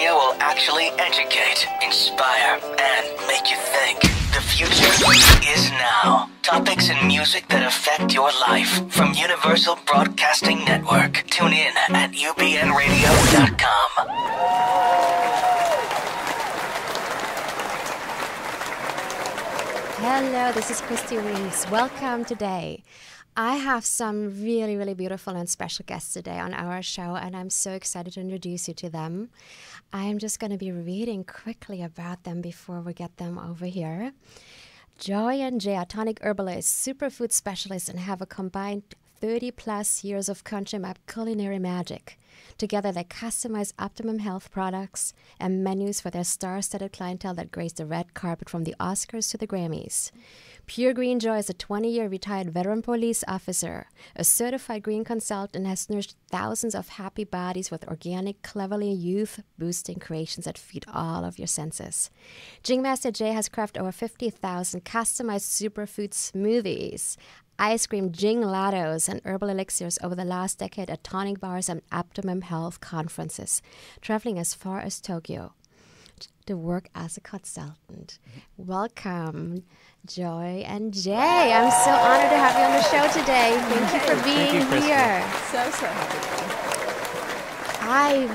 radio will actually educate, inspire, and make you think. The future is now. Topics and music that affect your life from Universal Broadcasting Network. Tune in at ubnradio.com. Hello, this is Kristie Reese. Welcome today. I have some really, really beautiful and special guests today on our show, and I'm so excited to introduce you to them. I'm just going to be reading quickly about them before we get them over here. Joy and Jay are tonic herbalists, superfood specialists, and have a combined 30-plus years of country map culinary magic. Together, they customize optimum health products and menus for their star-studded clientele that grace the red carpet from the Oscars to the Grammys. Pure Green Joy is a 20-year retired veteran police officer, a certified green consultant, and has nourished thousands of happy bodies with organic, cleverly youth-boosting creations that feed all of your senses. JingMaster Jay has crafted over 50,000 customized superfood smoothies, ice cream gelatos, and herbal elixirs over the last decade at tonic bars and optimum health conferences, traveling as far as Tokyo to work as a consultant. Welcome, Joy and Jay. I'm so honored to have you on the show today. Thank you for being here. So happy. I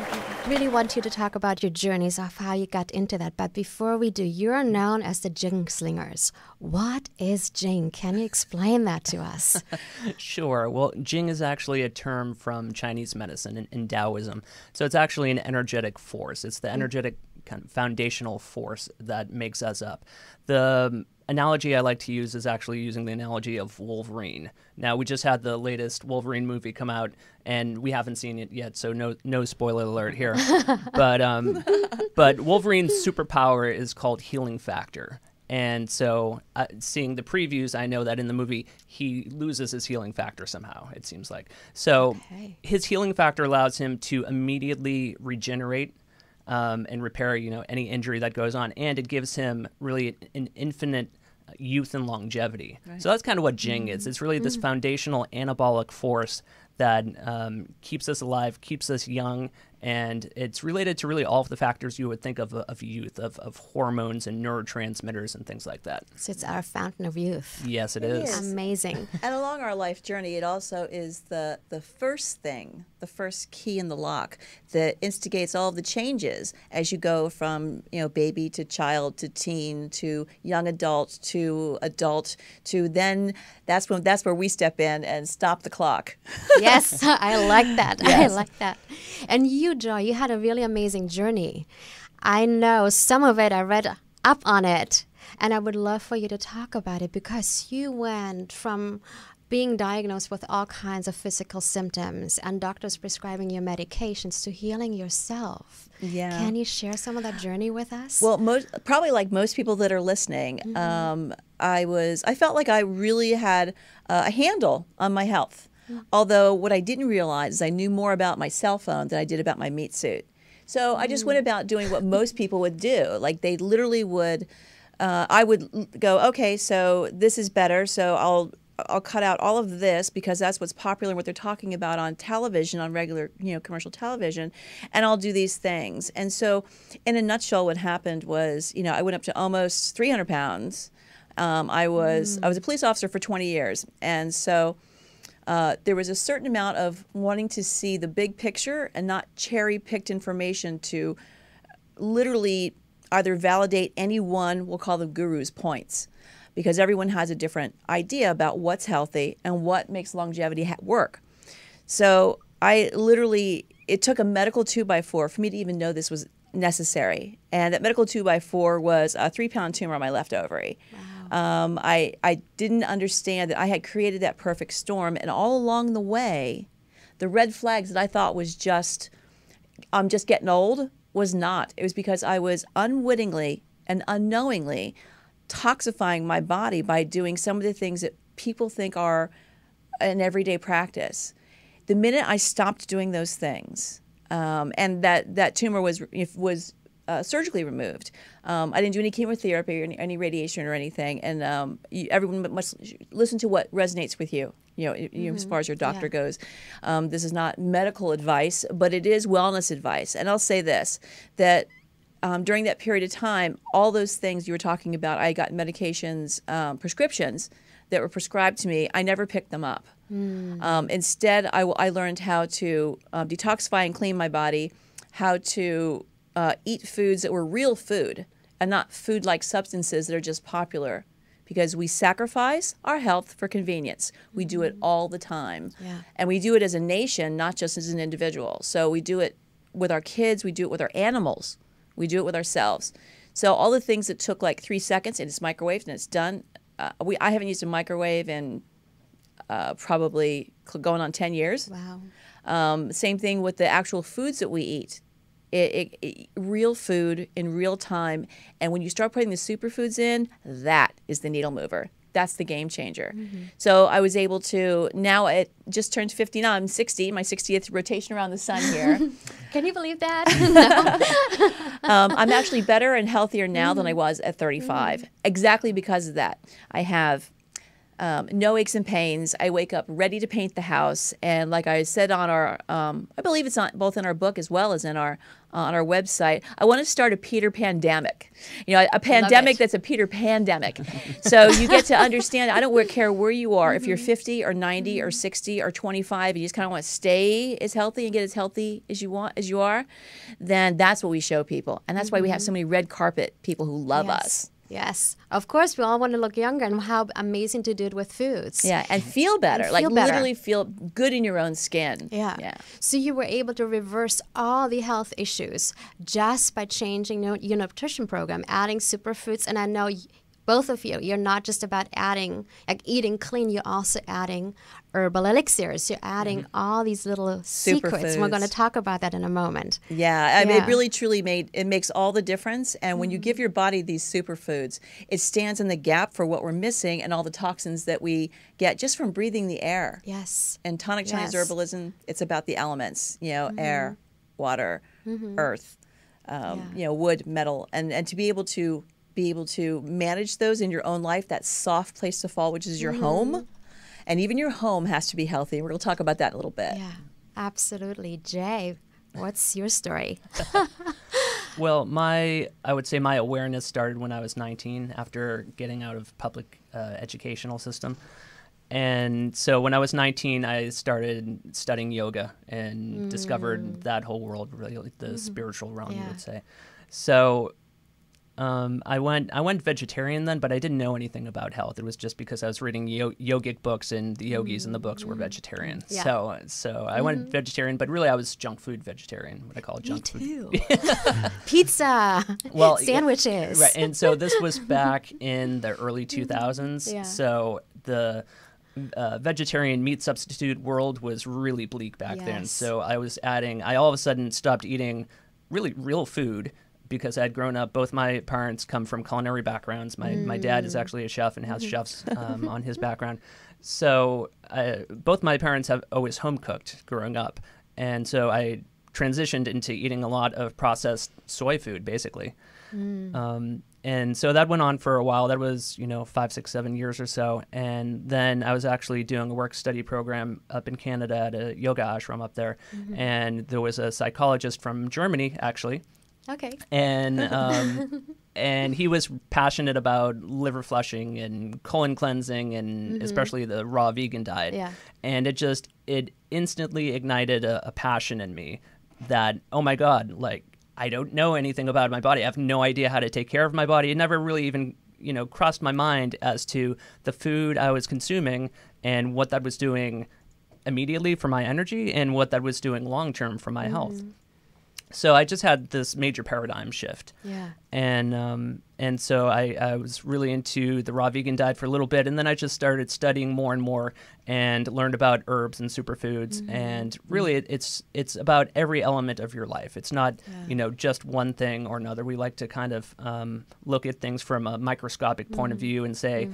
really want you to talk about your journeys of how you got into that. But before we do, you're known as the Jingslingers. What is Jing? Can you explain that to us? Sure. Well, Jing is actually a term from Chinese medicine and Taoism. So it's actually an energetic force. It's the energetic kind of foundational force that makes us up. The analogy I like to use is actually using the analogy of Wolverine. Now, we just had the latest Wolverine movie come out, and we haven't seen it yet, so no spoiler alert here. But Wolverine's superpower is called healing factor. And so seeing the previews, I know that in the movie, he loses his healing factor somehow, it seems like. So his healing factor allows him to immediately regenerate and repair, any injury that goes on, and it gives him really an infinite youth and longevity. Right. So that's kind of what Jing is. It's really this foundational anabolic force that keeps us alive, keeps us young, and it's related to really all of the factors you would think of youth, of hormones and neurotransmitters and things like that. So it's our fountain of youth. Yes, it is. Amazing. And along our life journey, it also is the first thing, the first key in the lock that instigates all of the changes as you go from baby to child to teen to young adult to then that's where we step in and stop the clock. Yes, I like that. Yes. I like that. And you, Joy, you had a really amazing journey. I know some of it, I read up on it, and I would love for you to talk about it because you went from being diagnosed with all kinds of physical symptoms and doctors prescribing you medications to healing yourself. Yeah. Can you share some of that journey with us? Well, probably like most people that are listening, I felt like I really had a handle on my health. Although what I didn't realize is I knew more about my cell phone than I did about my meat suit. So I just went about doing what most people would do. Like they literally would, I would go, okay, so this is better, so I'll cut out all of this because that's what's popular and what they're talking about on television, on regular, commercial television, and I'll do these things. And so in a nutshell, what happened was, I went up to almost 300 pounds. I was a police officer for 20 years, and so there was a certain amount of wanting to see the big picture and not cherry-picked information to literally either validate any one, we'll call them gurus, points, because everyone has a different idea about what's healthy and what makes longevity work. So it took a medical 2x4 for me to even know this was necessary. And that medical 2x4 was a 3-pound tumor on my left ovary. Wow. I didn't understand that I had created that perfect storm, and all along the way, the red flags that I thought was I'm just getting old was not. It was because I was unwittingly and unknowingly toxifying my body by doing some of the things that people think are an everyday practice. The minute I stopped doing those things, and that tumor was surgically removed. I didn't do any chemotherapy or any radiation or anything. And everyone must listen to what resonates with you. as far as your doctor goes. This is not medical advice, but it is wellness advice. And I'll say this, that during that period of time, all those things you were talking about, I got medications, prescriptions that were prescribed to me. I never picked them up. Instead, I learned how to detoxify and clean my body, how to eat foods that were real food and not food-like substances that are just popular, because we sacrifice our health for convenience. We do it all the time. And we do it as a nation, not just as an individual. So we do it with our kids, we do it with our animals, we do it with ourselves. So all the things that took like 3 seconds and it's microwaved and it's done. I haven't used a microwave in probably going on 10 years. Wow. Same thing with the actual foods that we eat. Real food in real time. And when you start putting the superfoods in, that is the needle mover. That's the game changer. So I was able to, now it just turned 50 now. I'm 60, my 60th rotation around the sun here. Can you believe that? I'm actually better and healthier now than I was at 35, exactly because of that. I have no aches and pains. I wake up ready to paint the house. And like I said on our, I believe it's on both in our book as well as in our on our website, I want to start a Peter Pandemic. A pandemic that's a Peter Pandemic. So you get to understand, I don't care where you are, if you're 50 or 90 or 60 or 25, and you just kind of want to stay as healthy and get as healthy as you are, then that's what we show people. And that's why we have so many red carpet people who love us. Yes, of course, we all want to look younger, and how amazing to do it with foods. Yeah, and feel better, literally feel good in your own skin. Yeah. So you were able to reverse all the health issues just by changing your nutrition program, adding superfoods. And I know both of you, you're not just about adding, eating clean, you're also adding herbal elixirs. You're adding all these little secrets. And we're going to talk about that in a moment. Yeah, I mean, it really truly makes all the difference. And when you give your body these superfoods, it stands in the gap for what we're missing and all the toxins that we get just from breathing the air. Yes. And tonic Chinese herbalism, it's about the elements, air, water, earth, wood, metal, and to be able to manage those in your own life, that soft place to fall, which is your home. And even your home has to be healthy. We're going to talk about that in a little bit. Yeah, absolutely. Jay, what's your story? Well, I would say my awareness started when I was 19 after getting out of public educational system. And so when I was 19, I started studying yoga and discovered that whole world, really, the spiritual realm, you would say. So I went vegetarian then, but I didn't know anything about health. It was just because I was reading yogic books, and the yogis in the books were vegetarian. Yeah. So I went vegetarian, but really I was junk food vegetarian, what I call junk food. Pizza, sandwiches. Right, and so this was back in the early 2000s. Yeah. So the vegetarian meat substitute world was really bleak back then. So I all of a sudden stopped eating really real food, because I'd grown up, both my parents come from culinary backgrounds. My dad is actually a chef and has chefs on his background. So both my parents have always home cooked growing up. And so I transitioned into eating a lot of processed soy food, basically. And so that went on for a while. That was, 5, 6, 7 years or so. And then I was actually doing a work-study program up in Canada at a yoga ashram up there. And there was a psychologist from Germany, actually. Okay. And and he was passionate about liver flushing and colon cleansing, and especially the raw vegan diet. Yeah. And it instantly ignited a passion in me that, oh my God, I don't know anything about my body. I have no idea how to take care of my body. It never really even, crossed my mind as to the food I was consuming and what that was doing immediately for my energy and what that was doing long-term for my health. So I just had this major paradigm shift. Yeah. And so I was really into the raw vegan diet for a little bit, and then I just started studying more and more and learned about herbs and superfoods. And really it's about every element of your life. It's not, just one thing or another. We like to kind of look at things from a microscopic point of view and say,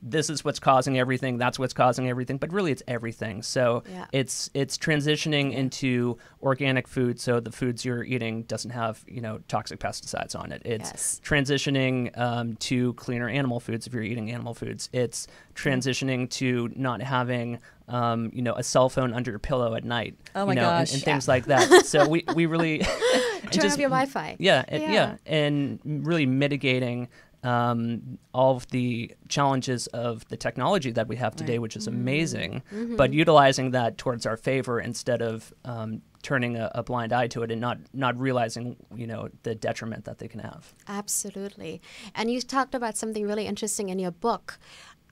this is what's causing everything, that's what's causing everything, but really it's everything. So it's transitioning into organic food, so the foods you're eating doesn't have, toxic pesticides on it. It's transitioning to cleaner animal foods if you're eating animal foods. It's transitioning to not having a cell phone under your pillow at night. Oh my gosh. And things like that. So we really turn off your Wi-Fi. And really mitigating all of the challenges of the technology that we have today, which is amazing, but utilizing that towards our favor instead of turning a blind eye to it and not realizing, the detriment that they can have. Absolutely. And you talked about something really interesting in your book,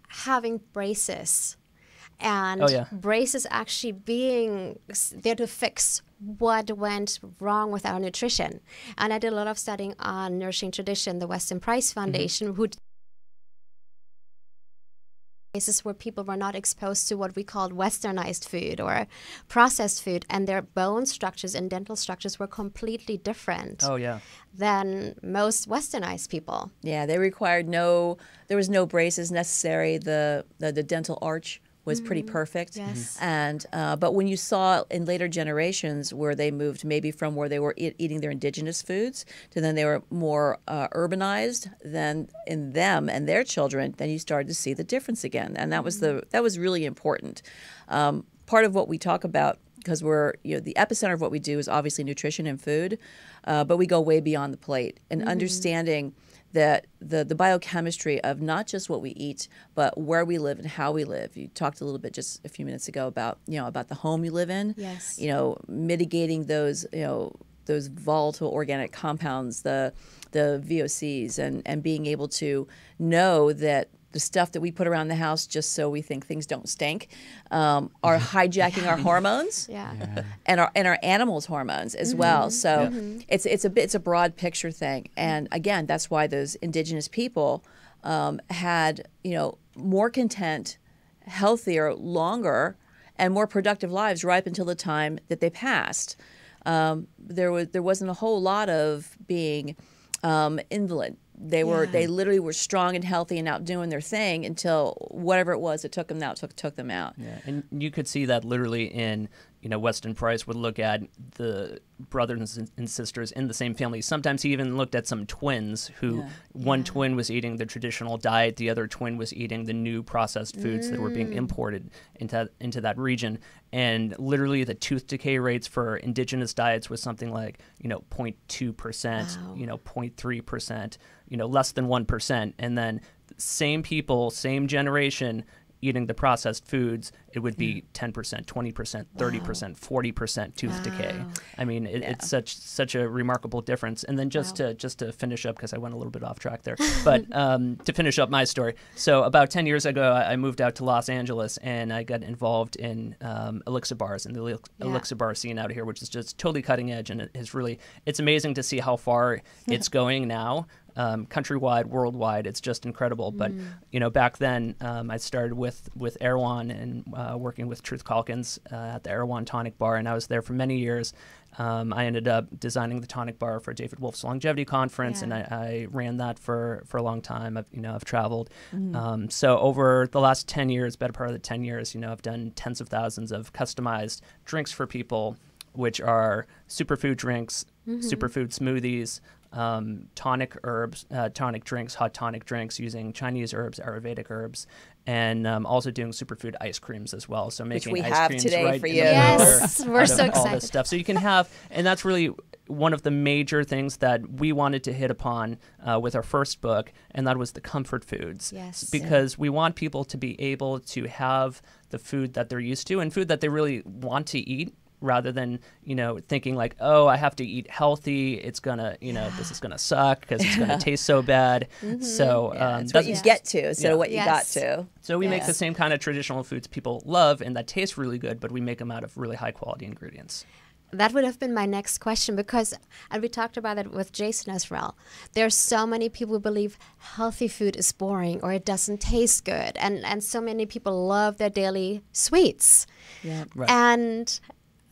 having braces. And braces actually being there to fix what went wrong with our nutrition. And I did a lot of studying on Nourishing Tradition, the Weston Price Foundation, who places where people were not exposed to what we called westernized food or processed food, and their bone structures and dental structures were completely different than most westernized people. Yeah, they required there was no braces necessary. The dental arch was pretty perfect. Yes. And but when you saw in later generations where they moved maybe from where they were eating their indigenous foods to then they were more urbanized than in them and their children, then you started to see the difference again. And that was really important. Part of what we talk about, because we're the epicenter of what we do is obviously nutrition and food, but we go way beyond the plate and understanding that the biochemistry of not just what we eat, but where we live and how we live. You talked a little bit just a few minutes ago about the home you live in. Yes. Mitigating those volatile organic compounds, the VOCs, and being able to know that the stuff that we put around the house just so we think things don't stink are hijacking our hormones and our animals' hormones as well. So it's a broad picture thing. And again, that's why those indigenous people had more content, healthier, longer, and more productive lives right up until the time that they passed. There wasn't a whole lot of being invalid. They literally were strong and healthy and out doing their thing until whatever it was that took them out took them out. Yeah, and you could see that literally in Weston Price would look at the brothers and sisters in the same family. Sometimes he even looked at some twins who one twin was eating the traditional diet, the other twin was eating the new processed foods that were being imported into that region. And literally the tooth decay rates for indigenous diets was something like 0.2%, 0.3%, less than 1%. And then same people, same generation eating the processed foods, it would be 10%, 20%, 30%, 40% tooth decay. I mean, it's such a remarkable difference. And then just to finish up, because I went a little bit off track there, but to finish up my story. So about 10 years ago, I moved out to Los Angeles, and I got involved in elixir bars and the elixir bar scene out here, which is just totally cutting edge, and it's amazing to see how far it's going now. Countrywide, worldwide, it's just incredible. But back then, I started with Erewhon and working with Truth Calkins at the Erewhon Tonic Bar, and I was there for many years. I ended up designing the tonic bar for David Wolf's longevity conference, and I ran that for a long time. I've traveled. So over the last 10 years, better part of the 10 years, I've done tens of thousands of customized drinks for people, which are superfood drinks, superfood smoothies, tonic herbs, tonic drinks, hot tonic drinks using Chinese herbs, Ayurvedic herbs, and also doing superfood ice creams as well. So making which we ice have creams today right for in you. the Yes, middle we're out so of all excited. this stuff. So you can have, and that's really one of the major things that we wanted to hit upon with our first book, and that was the comfort foods. Yes. Because we want people to be able to have the food that they're used to and food that they really want to eat, rather than, thinking like, oh, I have to eat healthy. It's gonna, this is gonna suck because it's gonna taste so bad. So that's what you get to instead of what you got to. So we make the same kind of traditional foods people love and that taste really good, but we make them out of really high quality ingredients. That would have been my next question, because, and we talked about it with Jason as well, there's so many people who believe healthy food is boring or it doesn't taste good. And so many people love their daily sweets. Yeah. Right. And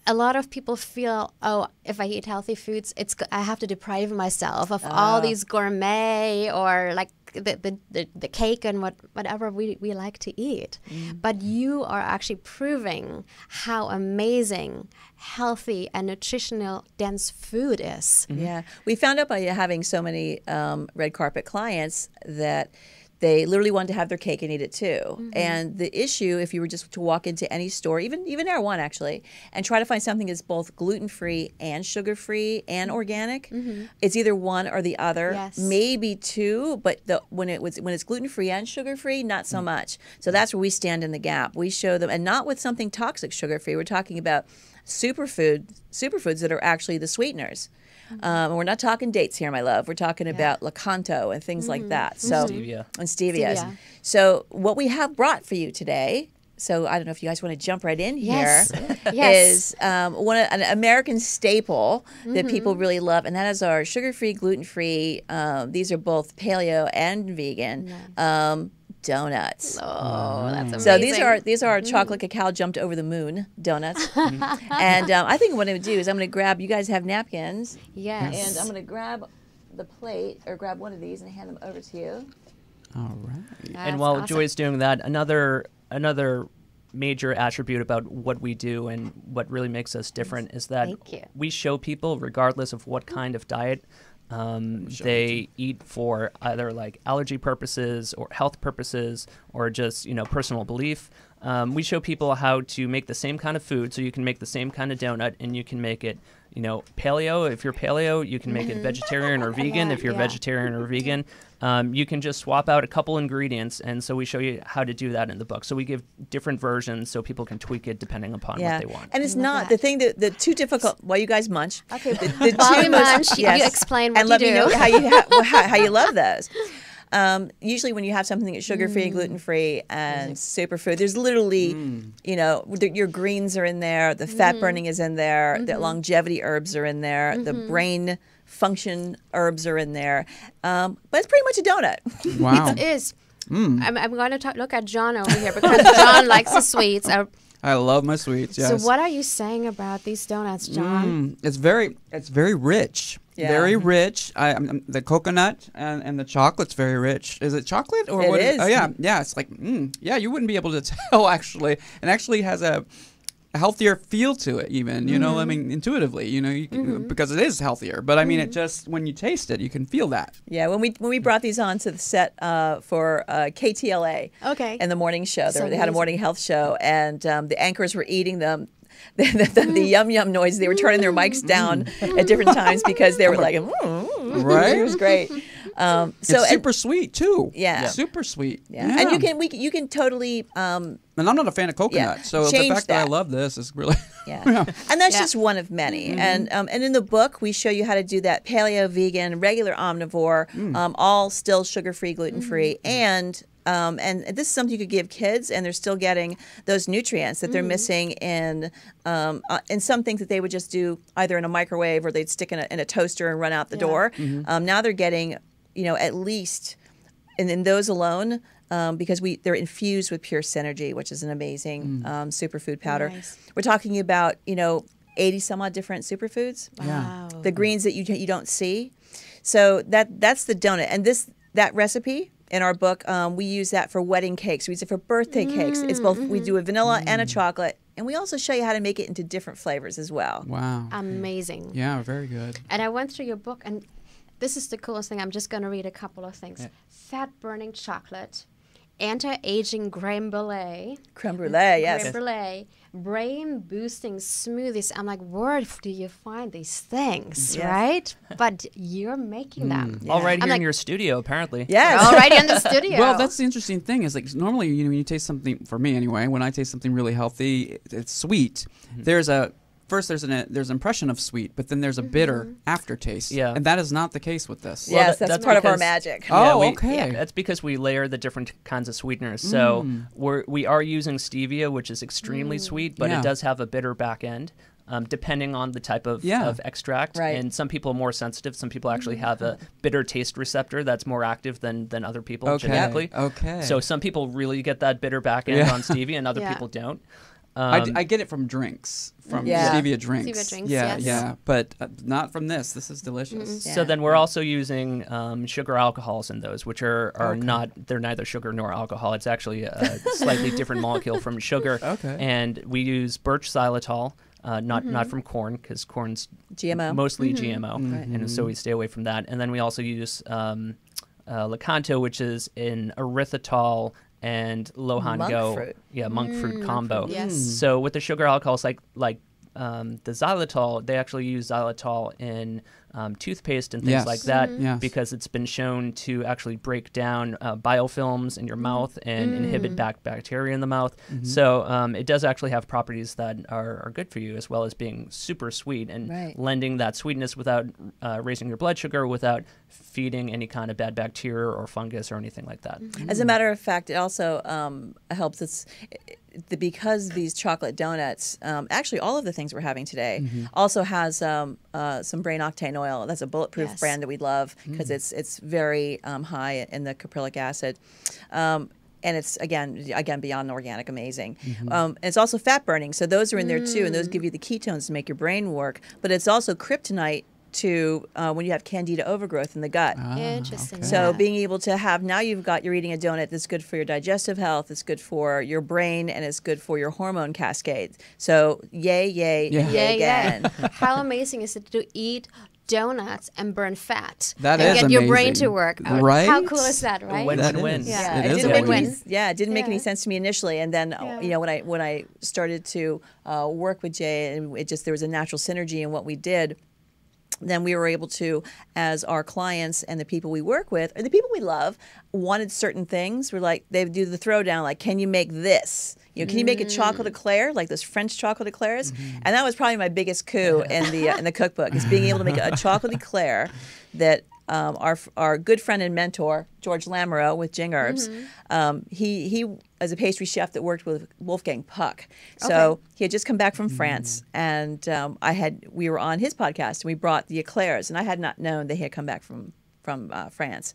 a lot of people feel, oh, if I eat healthy foods, I have to deprive myself of all these gourmet or like the cake and whatever we like to eat. But you are actually proving how amazing, healthy, and nutritional dense food is. Yeah. We found out by having so many red carpet clients that they literally wanted to have their cake and eat it too. And the issue, if you were just to walk into any store, even Air One actually, and try to find something that's both gluten-free and sugar-free and organic, it's either one or the other, maybe two, but when it's gluten-free and sugar-free, not so much. So that's where we stand in the gap. We show them, and not with something toxic sugar-free. We're talking about superfoods that are actually the sweeteners. We're not talking dates here, my love. We're talking about Lakanto and things like that. So Stevia. And stevia. So what we have brought for you today, so I don't know if you guys want to jump right in here, is an American staple that people really love, and that is our sugar-free, gluten-free. These are both paleo and vegan. Donuts. Oh, that's amazing. So these are chocolate cacao jumped over the moon donuts. And I think what I'm going to do is I'm going to grab, you guys have napkins. Yes. And I'm going to grab the plate, or grab one of these and hand them over to you. All right. And while Joy's doing that, another major attribute about what we do and what really makes us different is that we show people, regardless of what kind of diet they eat for, either like allergy purposes or health purposes or just personal belief. We show people how to make the same kind of food, so you can make the same kind of donut, and you can make it paleo. If you're paleo, you can make it vegetarian or vegan. If you're vegetarian or vegan, you can just swap out a couple ingredients, and so we show you how to do that in the book. So we give different versions so people can tweak it depending upon what they want. And it's not the thing the too difficult. While you guys munch, while we munch, you explain what and let you me do. know how you love those. Usually when you have something that's sugar-free, gluten-free, and superfood, there's literally, your greens are in there, the fat burning is in there, the longevity herbs are in there, the brain function herbs are in there. But it's pretty much a donut. Wow. It is. I'm going to look at John over here because John likes the sweets. I love my sweets, yes. So what are you saying about these donuts, John? It's very rich. Yeah. Very rich. The coconut and the chocolate's very rich. Is it chocolate or what? It is. Oh yeah, yeah. It's like yeah. You wouldn't be able to tell actually. It actually has a healthier feel to it, even. I mean, intuitively, because it is healthier. But I mean, it just when you taste it, you can feel that. Yeah. When we brought these on to the set for KTLA, and the morning show, they had a morning health show, and the anchors were eating them. The yum yum noise. They were turning their mics down at different times because they were like, right? It was great. So it's super sweet too. Yeah, super sweet. Yeah, and you can totally. And I'm not a fan of coconut, so the fact that I love this is really and that's just one of many. And in the book we show you how to do that paleo, vegan, regular omnivore, all still sugar-free, gluten-free, and this is something you could give kids, and they're still getting those nutrients that they're missing in some things that they would just do either in a microwave or they'd stick in a toaster and run out the door. Now they're getting, at least, and in those alone, because they're infused with pure synergy, which is an amazing superfood powder. Nice. We're talking about 80 some odd different superfoods. Wow. The greens that you don't see. So that's the donut, and that recipe. In our book, we use that for wedding cakes. We use it for birthday cakes. It's both. We do a vanilla and a chocolate, and we also show you how to make it into different flavors as well. Wow. Amazing. Yeah, very good. And I went through your book, and this is the coolest thing. I'm just going to read a couple of things. Yeah. Fat-burning chocolate, anti-aging creme brulee. Creme brulee, yes. Creme brulee, brain-boosting smoothies. I'm like, where do you find these things, right? But you're making them. All right here in your studio, apparently. Yes. All right in the studio. Well, that's the interesting thing is like normally when you taste something, for me anyway, when I taste something really healthy, it's sweet. There's an impression of sweet, but then there's a bitter aftertaste. Yeah. And that is not the case with this. Well, yes, that's part of our magic. Okay. That's because we layer the different kinds of sweeteners. So we are using stevia, which is extremely sweet, but it does have a bitter back end. Depending on the type of extract. Right. And some people are more sensitive. Some people actually have a bitter taste receptor that's more active than other people genetically. Okay. So some people really get that bitter back end on stevia and other people don't. I get it from drinks, from stevia drinks. Stevia drinks, yeah, yes. yeah, but not from this. This is delicious. So then we're also using sugar alcohols in those, which are not, they're neither sugar nor alcohol. It's actually a slightly different molecule from sugar. Okay. And we use birch xylitol. Not from corn, because corn's GMO. mostly GMO, and so we stay away from that. And then we also use Lakanto, which is an erythritol and Lohango, monk fruit combo. Yes. So with the sugar alcohols, like the xylitol, they actually use xylitol in toothpaste and things like that because it's been shown to actually break down biofilms in your mouth and inhibit bacteria in the mouth. So it does actually have properties that are good for you, as well as being super sweet and lending that sweetness without raising your blood sugar, without feeding any kind of bad bacteria or fungus or anything like that. As a matter of fact, it also helps because these chocolate donuts, actually all of the things we're having today, also has some brain octane oil. That's a bulletproof brand that we love because it's very high in the caprylic acid. And it's, again beyond organic, amazing. And it's also fat burning, so those are in there too, and those give you the ketones to make your brain work. But it's also kryptonite to when you have candida overgrowth in the gut. Interesting. So being able to have, now you're eating a donut that's good for your digestive health, it's good for your brain, and it's good for your hormone cascade. So yay again. How amazing is it to eat donuts and burn fat That and is get your brain amazing. to work? Right? How cool is that, right? Win-win-win. Yeah. It is didn't a make win-win. it didn't make any sense to me initially, and then when I started to work with Jay, and there was a natural synergy in what we did. Then we were able to, as our clients and the people we work with, or the people we love, wanted certain things. We're like, they would do the throwdown, like, can you make this? Can you make a chocolate eclair, like those French chocolate eclairs? And that was probably my biggest coup in the cookbook, is being able to make a chocolate eclair that our good friend and mentor, George Lamoureux with Jing Herbs, he as a pastry chef that worked with Wolfgang Puck. So he had just come back from France, and we were on his podcast, and we brought the eclairs, and I had not known they had come back from France.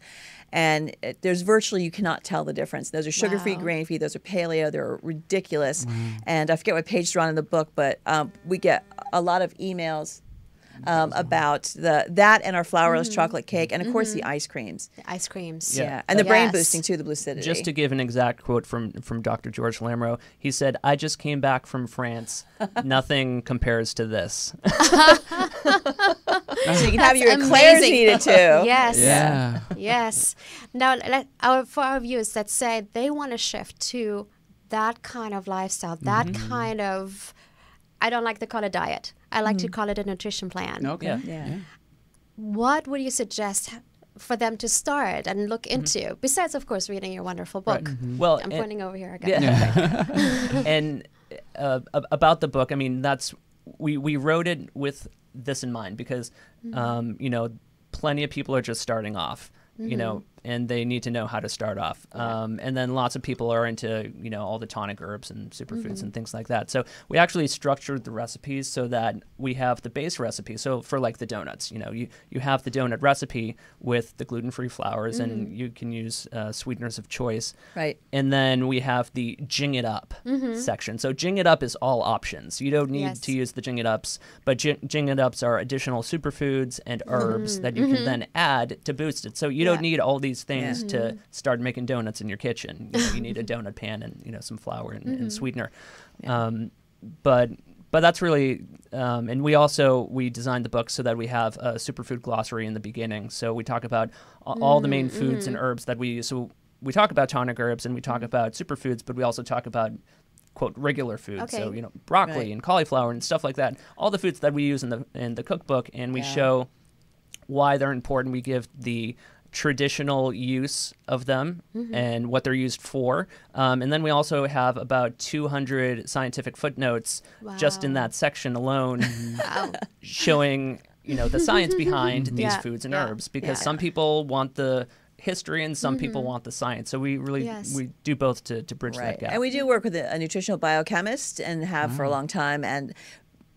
And there's virtually, you cannot tell the difference. Those are sugar-free, grain-free. Those are paleo. They're ridiculous. And I forget what page they're on in the book, but we get a lot of emails about that and our flourless chocolate cake, and of course the ice creams. The ice creams. Yeah, and the brain boosting too, the lucidity. Just to give an exact quote from Dr. George Lamoureux, he said, "I just came back from France. Nothing compares to this." So you can have your eclairs needed too. Yes. Yeah. Yes. Now, for our viewers that say they want to shift to that kind of lifestyle, that kind of, I don't like to call it diet. I like to call it a nutrition plan. Okay. Yeah. What would you suggest for them to start and look into, besides, of course, reading your wonderful book? Well, I'm pointing over here again. And about the book, I mean, we wrote it with this in mind because, plenty of people are just starting off, and they need to know how to start off. And then lots of people are into, all the tonic herbs and superfoods and things like that. So we actually structured the recipes so that we have the base recipe. So for like the donuts, you have the donut recipe with the gluten-free flours, and you can use sweeteners of choice. Right. And then we have the Jing It Up section. So Jing It Up is all options. You don't need to use the Jing It Ups, but Jing It Ups are additional superfoods and herbs that you can then add to boost it. So you don't need all these things to start making donuts in your kitchen. You need a donut pan and some flour and sweetener. But that's really and we designed the book so that we have a superfood glossary in the beginning. So we talk about all the main foods and herbs that we use. So we talk about tonic herbs and we talk about superfoods, but we also talk about, quote, regular foods. Okay. So broccoli and cauliflower and stuff like that. All the foods that we use in the cookbook, and we show why they're important. We give the traditional use of them and what they're used for. And then we also have about 200 scientific footnotes just in that section alone showing, the science behind these foods and herbs, because some people want the history and some people want the science. So we really we do both to bridge that gap. And we do work with a nutritional biochemist and have for a long time. And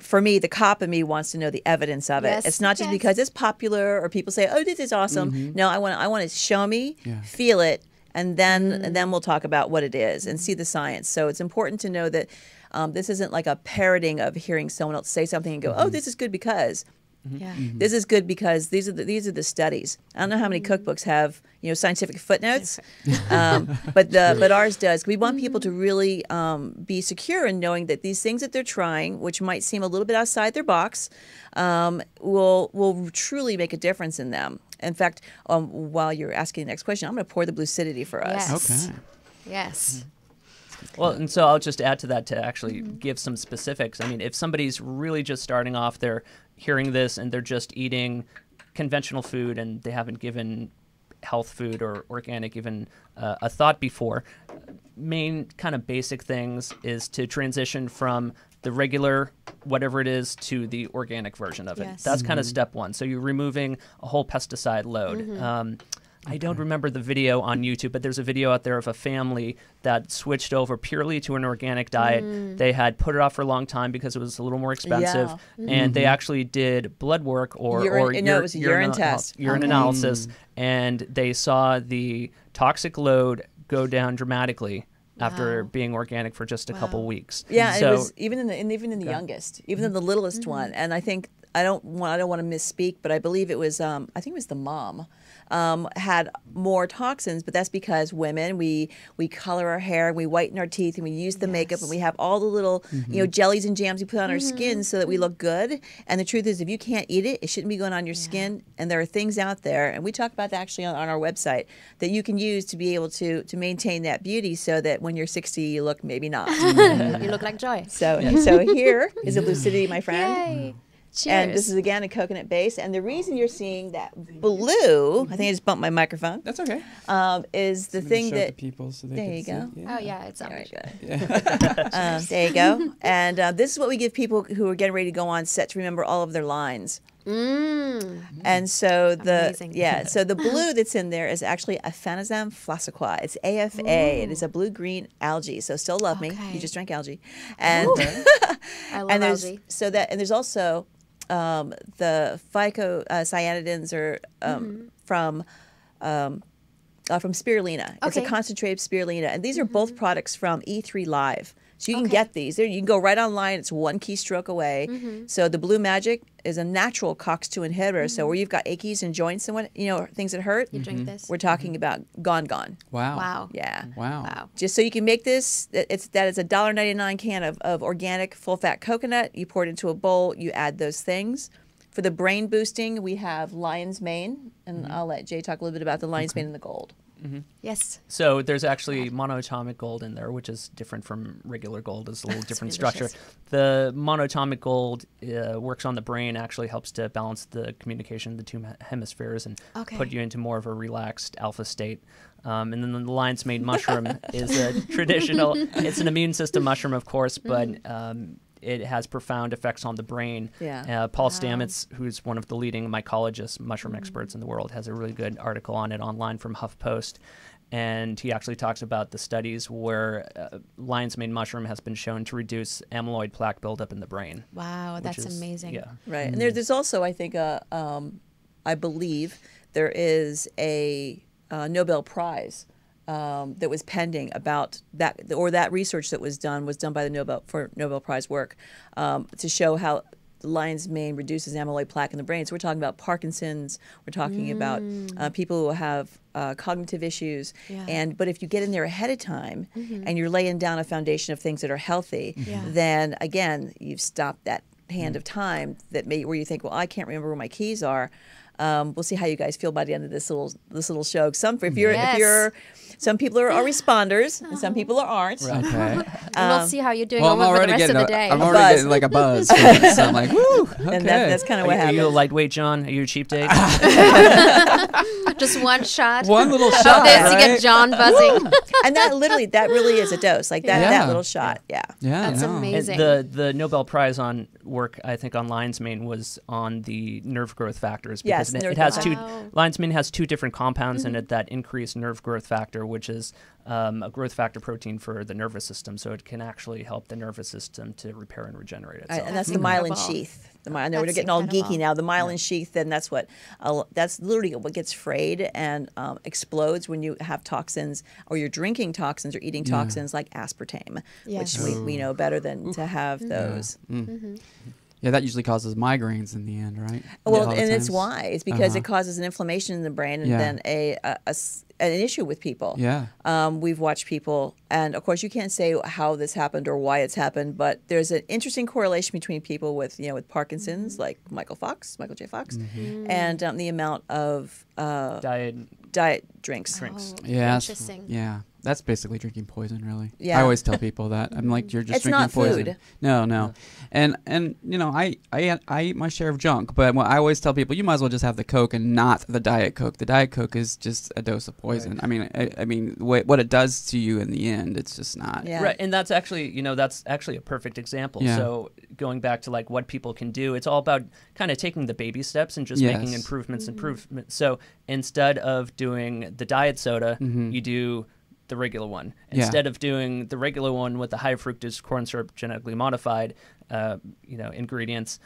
for me, the cop in me wants to know the evidence of it. It's not just because it's popular or people say, "Oh, this is awesome." No, I want to show me, feel it, and then we'll talk about what it is and see the science. So it's important to know that This isn't like a parroting of hearing someone else say something and go, oh, this is good because. Yeah. This is good because these are the studies. I don't know how many cookbooks have scientific footnotes, but ours does. We want people to really be secure in knowing that these things that they're trying, which might seem a little bit outside their box, will truly make a difference in them. In fact, while you're asking the next question, I'm going to pour the Blucidity for us. Yes. Okay. Yes. Well, and so I'll just add to that to actually give some specifics. I mean, if somebody's really just starting off, they're hearing this and they're just eating conventional food and they haven't given health food or organic even a thought before, main kind of basic things is to transition from the regular whatever it is to the organic version of it. Yes. That's kind of step one. So you're removing a whole pesticide load. I don't remember the video on YouTube, but there's a video out there of a family that switched over purely to an organic diet. They had put it off for a long time because it was a little more expensive, and they actually did blood work or urine test, urine analysis, and they saw the toxic load go down dramatically after being organic for just a couple weeks. Yeah, so, it was even in the youngest, even in the littlest one, and I think. I don't want to misspeak, but I believe it was I think it was the mom had more toxins, but that's because women we color our hair, we whiten our teeth, and we use the makeup, and we have all the little jellies and jams we put on our skin so that we look good. And the truth is, if you can't eat it, it shouldn't be going on your skin. And there are things out there, and we talk about that actually on our website, that you can use to be able to maintain that beauty, so that when you're 60, you look maybe not. You look like joy. So here is a Blucidity, my friend. Yay. Cheers. And this is again a coconut base, and the reason you're seeing that blue, I think I just bumped my microphone. That's okay. Is the thing show that the people so they there can you see go. it. Oh yeah, it's on. Very good. There you go. And this is what we give people who are getting ready to go on set to remember all of their lines. And so so the blue that's in there is actually Aphanisamum flaccea. It's AFA. It is a blue-green algae. So still love me. You just drank algae. And I love algae. There's also the phycocyanidins are from spirulina. It's a concentrated spirulina, and these are both products from E3 Live. So you can get these. You can go right online. It's one keystroke away. So the Blue Magic is a natural COX-2 inhibitor. So where you've got aches and joints and things that hurt, You drink this. we're talking about gone. Wow. Wow. Yeah. Wow. Just so you can make this, that is a $1.99 can of organic full-fat coconut. You pour it into a bowl. You add those things. For the brain boosting, we have lion's mane, and I'll let Jay talk a little bit about the lion's mane and the gold. Yes. So there's actually monoatomic gold in there, which is different from regular gold. It's a little different structure. The monoatomic gold works on the brain, actually helps to balance the communication of the two hemispheres and put you into more of a relaxed alpha state. And then the lion's mane mushroom is a traditional, it's an immune system mushroom, of course, but it has profound effects on the brain. Paul Stamets, who's one of the leading mycologist mushroom experts in the world, has a really good article on it online from HuffPost. And he actually talks about the studies where lion's mane mushroom has been shown to reduce amyloid plaque buildup in the brain. Wow, that's amazing. Yeah. Right. And there's also, I think, I believe there is a Nobel Prize that was pending about that, or that research that was done by the Nobel Prize work to show how the lion's mane reduces amyloid plaque in the brain. So we're talking about Parkinson's. We're talking about people who have cognitive issues. But if you get in there ahead of time and you're laying down a foundation of things that are healthy, then again you've stopped that hand of time where you think, well, I can't remember where my keys are. We'll see how you guys feel by the end of this little show. Some people are responders and some people aren't. Okay. And we'll see how you're doing over the rest of the day. I'm already getting like a buzz. So I'm like, woo. Okay. And that's kind of what happens. Are you a lightweight, John? Are you a cheap date? Just one shot. One little shot. This to get John buzzing. And that really is a dose. Like that little shot. Yeah. That's amazing. And the Nobel Prize on work, I think, on lion's mane was on the nerve growth factors. Because it has lion's mane has two different compounds in it that increase nerve growth factor, which is a growth factor protein for the nervous system, so it can actually help the nervous system to repair and regenerate itself. And that's the myelin sheath. I know we're getting all geeky now. The myelin sheath, and that's literally what gets frayed and explodes when you have toxins, or you're drinking toxins or eating toxins like aspartame, which we know better than to have those. Yeah, that usually causes migraines in the end, right? Well, and it's why. It's because it causes an inflammation in the brain and then an issue with people. Yeah. We've watched people, and of course you can't say how this happened or why it's happened, but there's an interesting correlation between people with Parkinson's, like Michael J. Fox, and the amount of diet drinks. Yeah. Interesting. Yeah. That's basically drinking poison, really. Yeah. I always tell people that. I'm like, you're just It's drinking not poison. food. No. And I eat my share of junk, but I always tell people you might as well just have the Coke and not the Diet Coke. The Diet Coke is just a dose of poison. Right. I mean, what it does to you in the end, it's just not. Yeah. Right, and that's actually a perfect example. Yeah. So going back to like what people can do, it's all about kind of taking the baby steps and just making improvements. So instead of doing the diet soda, you do the regular one. Instead of doing the regular one with the high fructose corn syrup genetically modified ingredients,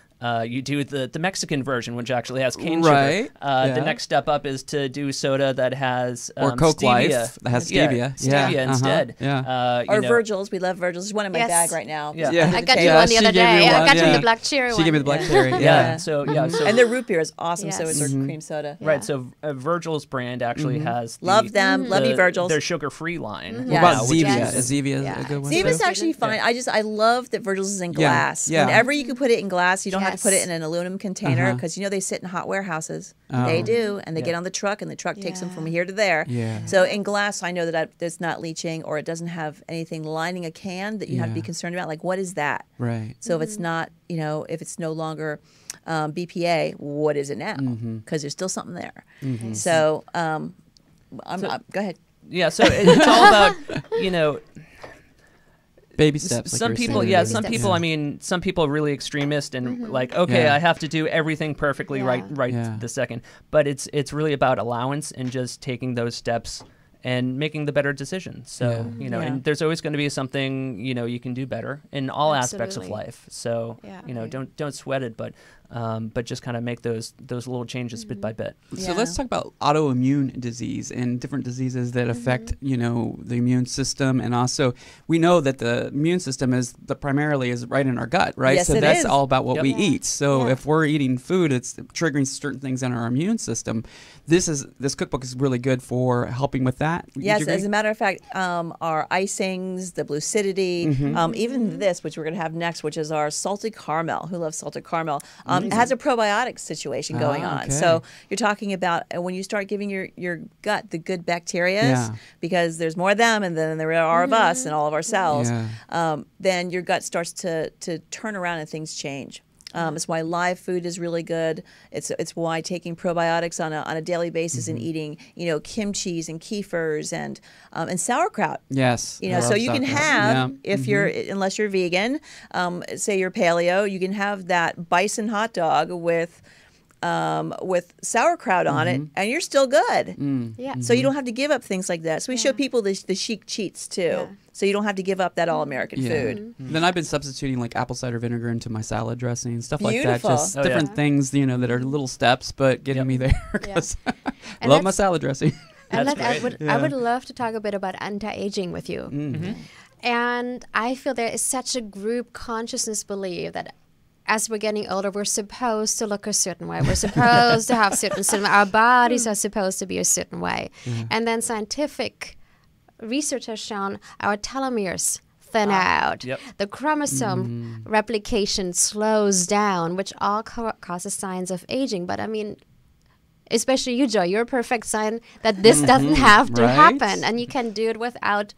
you do the Mexican version, which actually has cane sugar. The next step up is to do soda that has or Coke stevia. Life that has stevia. Stevia instead. Or Virgil's. We love Virgil's. There's one in my bag right now. I got you one the other day. I got you the black cherry one. She gave me the black cherry. So and their root beer is awesome. So is their cream soda. Right. So Virgil's brand actually has love them. Love you, Virgil's. Their sugar-free line. What about Zevia? Is Zevia a good one? Zevia's actually fine. I love that Virgil's is in glass. Whenever you can put it in glass, you don't have to put it in an aluminum container, because they sit in hot warehouses. They do, and they get on the truck, and the truck takes them from here to there. So in glass, I know that it's not leaching, or it doesn't have anything lining a can that you have to be concerned about. Like, what is that? Right. So if it's not, if it's no longer BPA, what is it now? Because there's still something there. So, go ahead. Yeah. So it's all about baby steps. Some people, some people. I mean, some people are really extremist and like, I have to do everything perfectly right this second. But it's really about allowance and just taking those steps and making the better decision. So and there's always going to be something you can do better in all aspects of life. So don't sweat it, but just kind of make those little changes bit by bit. So let's talk about autoimmune disease and different diseases that affect the immune system, and also we know that the immune system primarily is right in our gut, right? Yes, so that's is. all about what we eat. So if we're eating food, it's triggering certain things in our immune system. This cookbook is really good for helping with that. Yes, as a matter of fact, our icings, the Blucidity, even this, which we're going to have next, which is our salted caramel. Who loves salted caramel? It has a probiotic situation going on. Okay. So you're talking about when you start giving your gut the good bacteria, because there's more of them and then there are of us and all of our cells, then your gut starts to turn around and things change. It's why live food is really good. It's why taking probiotics on a daily basis and eating kimchis and kefirs and sauerkraut. Yes. So you can have if you're unless you're vegan, say you're paleo, you can have that bison hot dog with sauerkraut on it, and you're still good. So you don't have to give up things like that. So we show people the chic cheats too. So you don't have to give up that all-American food. Then I've been substituting like apple cider vinegar into my salad dressing, stuff like that. Beautiful. Just different things, that are little steps, but getting me there. Because I love my salad dressing. And I would love to talk a bit about anti-aging with you. And I feel there is such a group consciousness belief that as we're getting older, we're supposed to look a certain way. We're supposed to have certain our bodies are supposed to be a certain way. And then scientific research has shown our telomeres thin out. The chromosome replication slows down, which all causes signs of aging. But I mean, especially you, Joy, you're a perfect sign that this doesn't have to happen. And you can do it without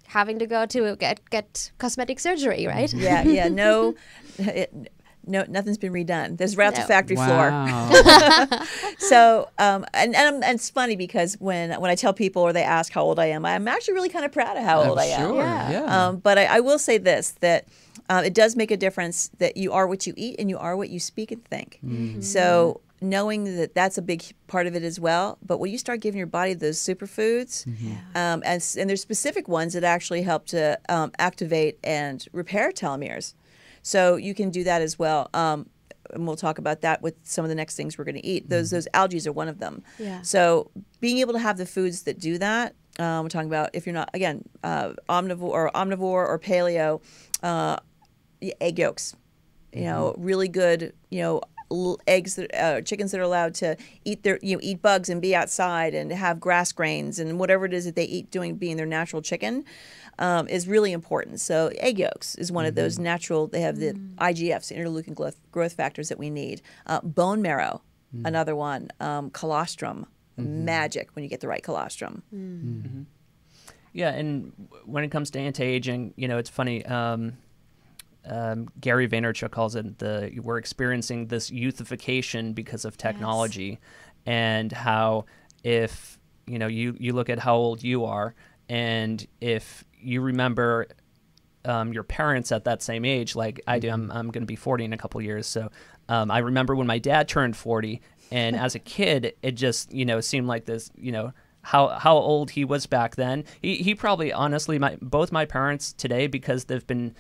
having to go to get cosmetic surgery, right? No, nothing's been redone. There's right off the factory floor. So, and it's funny because when I tell people or they ask how old I am, I'm actually really kind of proud of how old I am. But I will say this, that it does make a difference that you are what you eat and you are what you speak and think. So knowing that that's a big part of it as well. But when you start giving your body those superfoods, and there's specific ones that actually help to activate and repair telomeres. So you can do that as well. And we'll talk about that with some of the next things we're going to eat. Those algae are one of them. Yeah. So being able to have the foods that do that, we're talking about if you're not, again, omnivore or paleo, egg yolks, really good, eggs that chickens that are allowed to eat eat bugs and be outside and have grass grains and whatever it is that they eat, being their natural chicken, is really important. So egg yolks is one of those natural. They have the IGFs, interleukin growth factors that we need. Bone marrow, another one. Colostrum, magic when you get the right colostrum. Yeah, and when it comes to anti-aging, it's funny. Gary Vaynerchuk calls it we're experiencing this youthification because of technology, and how if you look at how old you are, and if you remember your parents at that same age, like I do, I'm going to be 40 in a couple years, so I remember when my dad turned 40, and as a kid, it just seemed like this, how old he was back then. He probably, honestly, both my parents today, because they've been,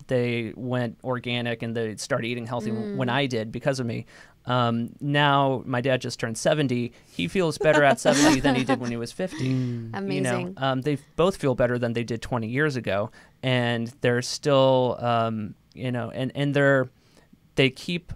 they went organic and they started eating healthy when I did because of me. Now my dad just turned 70. He feels better at 70 than he did when he was 50. Amazing. They both feel better than they did 20 years ago, and they're still, and they keep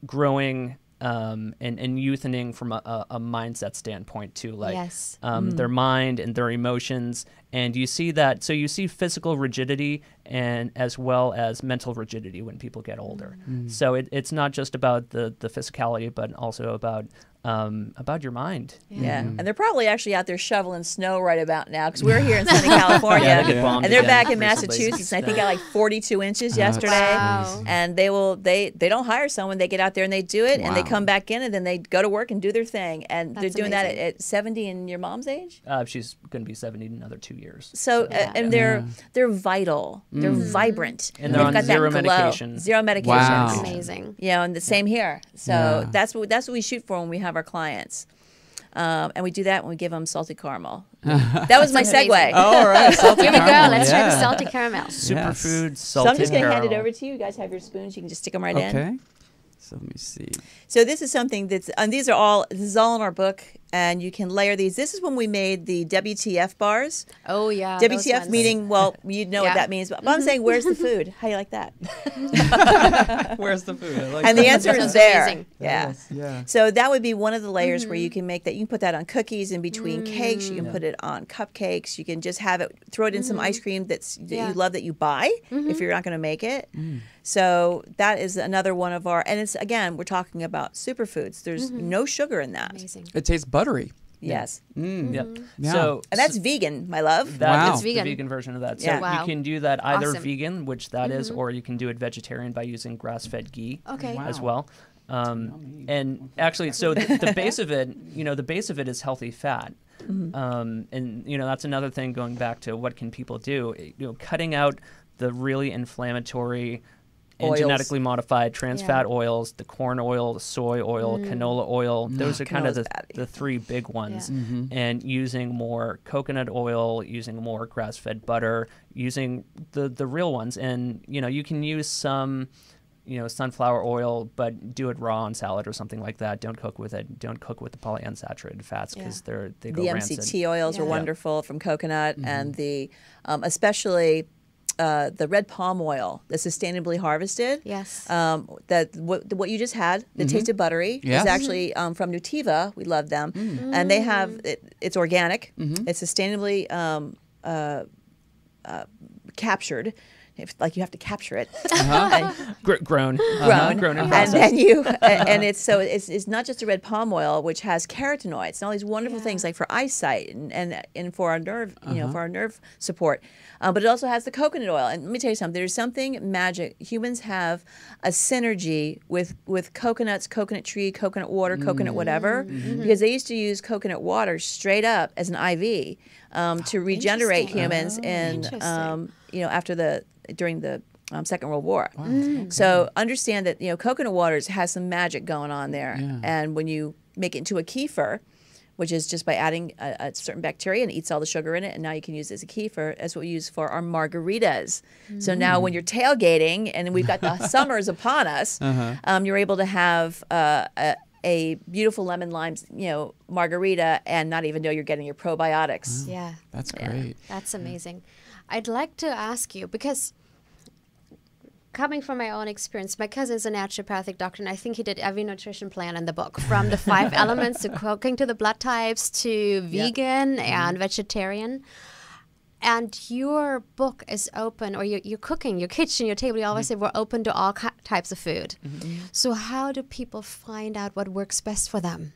growing. And youthening from a mindset standpoint too, like their mind and their emotions, and you see that. So you see physical rigidity and as well as mental rigidity when people get older. So it's not just about the physicality, but also about your mind. And they're probably actually out there shoveling snow right about now, because we're here in Southern California, and they're back in Massachusetts, and I think got like 42 inches yesterday. Wow. And they don't hire someone, they get out there and they do it, and they come back in, and then they go to work and do their thing, and they're doing that at 70. And your mom's age? She's going to be 70 in another 2 years. So and they're vital, they're vibrant, and they've got zero medication. Zero medications. Wow. Amazing. And the same here. So that's what we shoot for when we have our clients. And we do that when we give them salty caramel. That was my segue. Oh, all right. Salty Here we go. caramel. Let's try the salty caramel. Superfoods, salty So I'm just going to hand it caramel. over to you. You guys have your spoons. You can just stick them right in. Okay. So let me see. So this is something that's, and this is all in our book, and you can layer these. This is when we made the WTF bars. Oh, yeah. those WTF ones. meaning, well, you know what that means. But I'm saying, where's the food? How do you like that? Where's the food? I like And the that. answer is Sounds there. amazing. Yeah. Yeah. So that would be one of the layers where you can make that. You can put that on cookies in between cakes. You can put it on cupcakes. You can just have it, throw it in some ice cream that you love that you buy if you're not going to make it. So that is another one of our, and it's, again, we're talking about superfoods. There's no sugar in that. Amazing. It tastes buttery. Yes. Yep. Yeah. So And that's vegan, my love. That Wow. is Vegan. the vegan version of that. So Yeah. Wow. you can do that either Awesome. vegan, which that is, or you can do it vegetarian by using grass-fed ghee Okay. as well. And actually, so the base of it, the base of it is healthy fat. And that's another thing, going back to what can people do, cutting out the really inflammatory and Oils. genetically modified trans fat oils, the corn oil, the soy oil, canola oil. Those are kind of Canola's bad. the three big ones. Yeah. And using more coconut oil, using more grass-fed butter, using the real ones. And, you can use some, sunflower oil, but do it raw on salad or something like that. Don't cook with it. Don't cook with the polyunsaturated fats, because they go The rancid. MCT oils are Yeah. wonderful from coconut, and the especially the red palm oil, the sustainably harvested. Yes. That what you just had, that tasted buttery, Yes. is actually from Nutiva. We love them, and they have it's organic. It's sustainably captured. Like you have to capture it, and Grown. grown, in and process. then and it's not just a red palm oil, which has carotenoids and all these wonderful things like for eyesight and for our nerve, for our nerve support. But it also has the coconut oil. And let me tell you something. There's something magic. Humans have a synergy with coconuts, coconut tree, coconut water, coconut whatever, because they used to use coconut water straight up as an IV to regenerate Interesting. humans Interesting. after during the Second World War. Wow. Okay. So understand that, coconut waters has some magic going on there. Yeah. And when you make it into a kefir, which is just by adding a certain bacteria and eats all the sugar in it, and now you can use it as a kefir. That's what we use for our margaritas. So now when you're tailgating and we've got the summers upon us, you're able to have a beautiful lemon lime, margarita, and not even know you're getting your probiotics. Yeah. That's great. That's amazing. I'd like to ask you, because coming from my own experience, my cousin's a naturopathic doctor, and I think he did every nutrition plan in the book, from the 5 elements to cooking to the blood types to vegan and vegetarian. And your book is open, or your cooking, your kitchen, your table, you always say we're open to all types of food. So how do people find out what works best for them?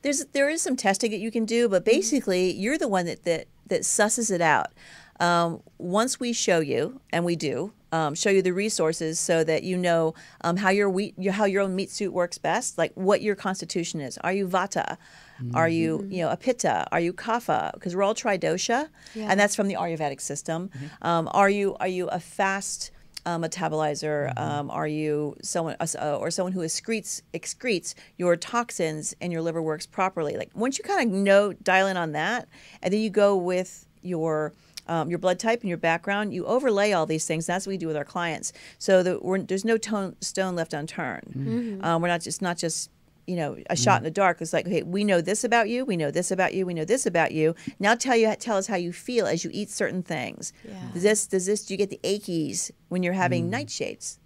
There is some testing that you can do, but basically you're the one that susses it out. Once we show you, and we do, show you the resources so that you know how your own meat suit works best, like what your constitution is. Are you Vata? Are you a Pitta? Are you Kapha? Because we're all tridosha, and that's from the Ayurvedic system. Are you a fast metabolizer? Are you someone who excretes your toxins and your liver works properly? Like once you kind of dial in on that, and then you go with your blood type and your background, you overlay all these things. That's what we do with our clients, so that there's no stone left unturned. We're not just a shot in the dark. It's like, okay, we know this about you, we know this about you, we know this about you. Now tell us how you feel as you eat certain things. Do you get the achies when you're having nightshades?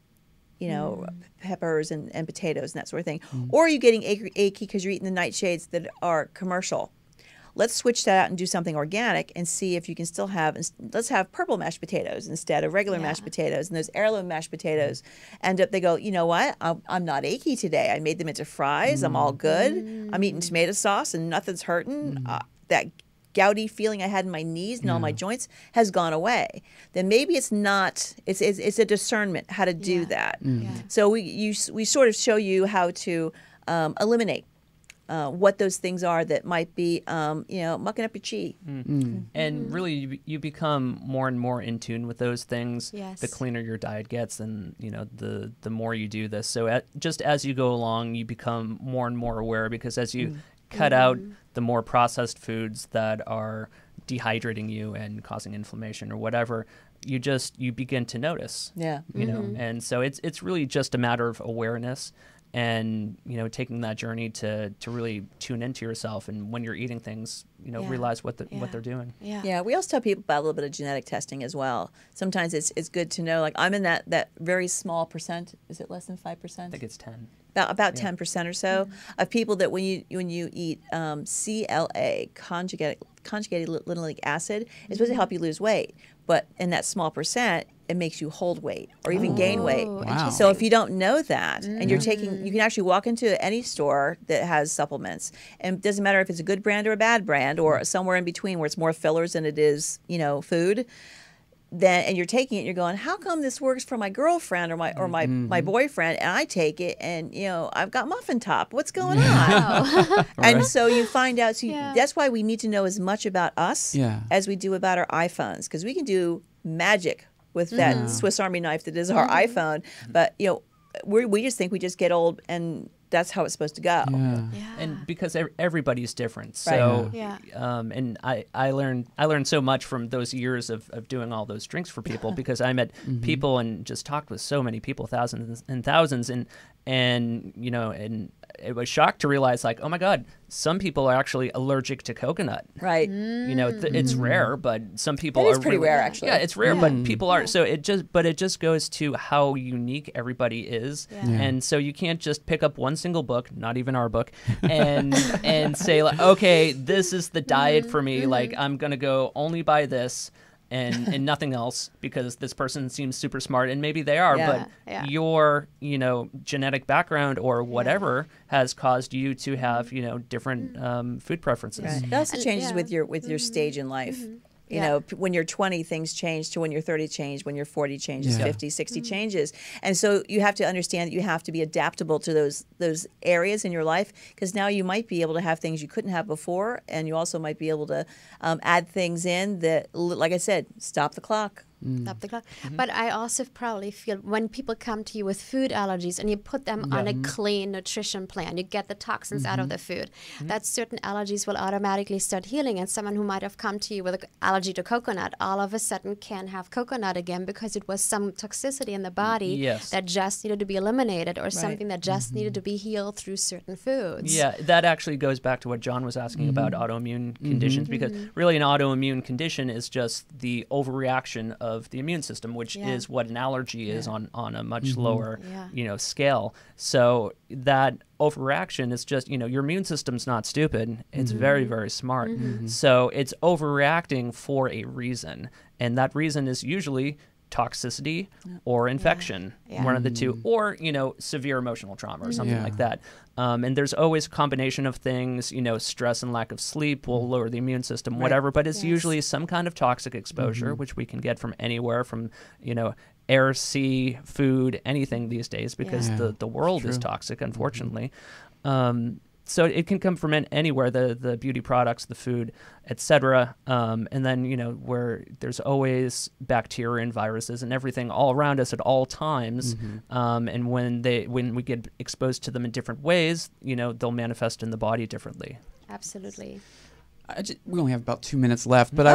Peppers and potatoes and that sort of thing. Or are you getting achy because you're eating the nightshades that are commercial? Let's switch that out and do something organic and see if you can still let's have purple mashed potatoes instead of regular mashed potatoes. And those heirloom mashed potatoes end up, they go, you know what? I'm not achy today. I made them into fries. I'm all good. I'm eating tomato sauce and nothing's hurting. That gouty feeling I had in my knees and all my joints has gone away. Then maybe it's a discernment how to do that. So we sort of show you how to eliminate what those things are that might be, mucking up your chi. And really, you become more and more in tune with those things. The cleaner your diet gets, and the more you do this. So just as you go along, you become more and more aware, because as you cut out the more processed foods that are dehydrating you and causing inflammation or whatever, you begin to notice. And so it's really just a matter of awareness. And taking that journey to really tune into yourself, and when you're eating things, realize what they're doing. We also tell people about a little bit of genetic testing as well. Sometimes it's good to know. Like I'm in that very small percent. Is it less than 5%? I think it's 10. About 10% or so of people that when you eat CLA, conjugated linoleic acid, it's supposed to help you lose weight. But in that small percent, it makes you hold weight or even gain weight. Wow. So if you don't know that, and you can actually walk into any store that has supplements, and it doesn't matter if it's a good brand or a bad brand or somewhere in between where it's more fillers than it is, food. And you're taking it and you're going, how come this works for my girlfriend or my boyfriend, and I take it and I've got muffin top. What's going on? And so you find out. So that's why we need to know as much about us as we do about our iPhones, because we can do magic with that Swiss Army knife that is our iPhone. But we just think we just get old and that's how it's supposed to go. And because everybody's different, so and I learned so much from those years of doing all those drinks for people, because I met people and just talked with so many people, thousands and thousands, and it was shocked to realize, like, oh my God, some people are actually allergic to coconut. Right. It's rare, but some people It's are pretty really rare, actually. Yeah, it's rare, but people are. So it just goes to how unique everybody is, and so you can't just pick up one single book, not even our book, and say, like, okay, this is the diet for me. Like, I'm gonna go only by this. And nothing else, because this person seems super smart, and maybe they are, but your genetic background or whatever has caused you to have different food preferences. Right. It also changes with your stage in life. When you're 20, things change, to when you're 30 change, when you're 40 changes, 50, 60 changes. And so you have to understand that you have to be adaptable to those areas in your life, because now you might be able to have things you couldn't have before, and you also might be able to add things in that, like I said, stop the clock. Up the clock. But I also probably feel when people come to you with food allergies and you put them on a clean nutrition plan, you get the toxins out of the food, that certain allergies will automatically start healing. And someone who might have come to you with an allergy to coconut all of a sudden can have coconut again because it was some toxicity in the body that just needed to be eliminated, or something that just needed to be healed through certain foods. Yeah, that actually goes back to what John was asking about autoimmune conditions, because really an autoimmune condition is just the overreaction of the immune system, which is what an allergy is on a much lower scale. So that overreaction is just, your immune system's not stupid. It's very, very smart. So it's overreacting for a reason. And that reason is usually toxicity or infection, one of the two, or, severe emotional trauma or something like that. And there's always a combination of things, stress and lack of sleep will lower the immune system, whatever, but it's usually some kind of toxic exposure, which we can get from anywhere from, air, sea, food, anything these days, because the world is toxic, unfortunately. So it can come from anywhere, the beauty products, the food, etc. And then, where there's always bacteria and viruses and everything all around us at all times. And when we get exposed to them in different ways, they'll manifest in the body differently. Absolutely. We only have about 2 minutes left, but I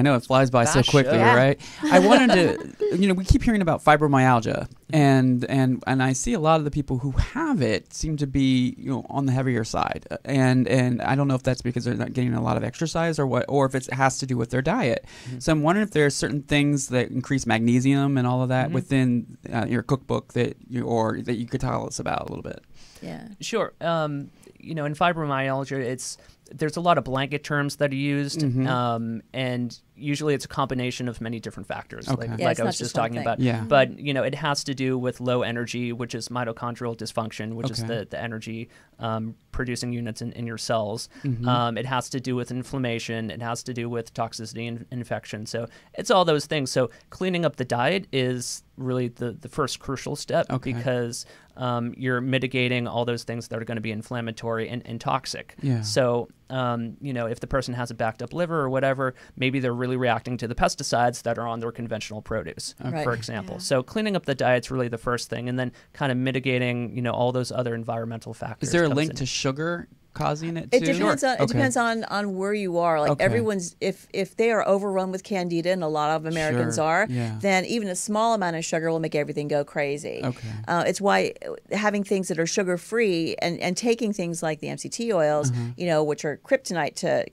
know it flies by so quickly, right? I wanted to, we keep hearing about fibromyalgia, and I see a lot of the people who have it seem to be, on the heavier side, and I don't know if that's because they're not getting a lot of exercise or what, or if it has to do with their diet. So I'm wondering if there are certain things that increase magnesium and all of that within your cookbook that you could tell us about a little bit. Yeah, sure. In fibromyalgia, there's a lot of blanket terms that are used, and usually it's a combination of many different factors, like I was just talking about. Yeah. But, it has to do with low energy, which is mitochondrial dysfunction, which is the energy producing units in your cells. It has to do with inflammation. It has to do with toxicity and infection. So it's all those things. So cleaning up the diet is really the first crucial step, because you're mitigating all those things that are going to be inflammatory and toxic. Yeah. So, if the person has a backed up liver or whatever, maybe they're really reacting to the pesticides that are on their conventional produce, for example. Yeah. So cleaning up the diet's really the first thing, and then kind of mitigating, all those other environmental factors. Is there a link to sugar causing it too? It depends on, it depends on where you are. Like everyone's, if they are overrun with candida, and a lot of Americans are, then even a small amount of sugar will make everything go crazy. It's why having things that are sugar free and taking things like the MCT oils, which are kryptonite to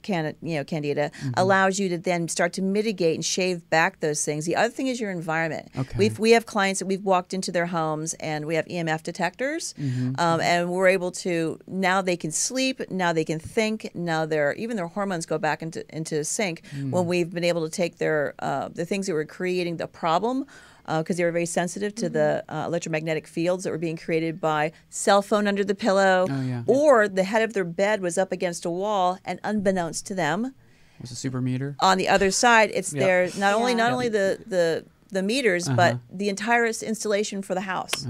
candida, allows you to then start to mitigate and shave back those things. The other thing is your environment. We have clients that we've walked into their homes, and we have EMF detectors, and we're able to, now they can sleep. Now they can think. Now even their hormones go back into sync when we've been able to take their the things that were creating the problem, because they were very sensitive to the electromagnetic fields that were being created by cell phone under the pillow, or the head of their bed was up against a wall, and unbeknownst to them, was a super meter on the other side. It's there not only the meters, but the entire installation for the house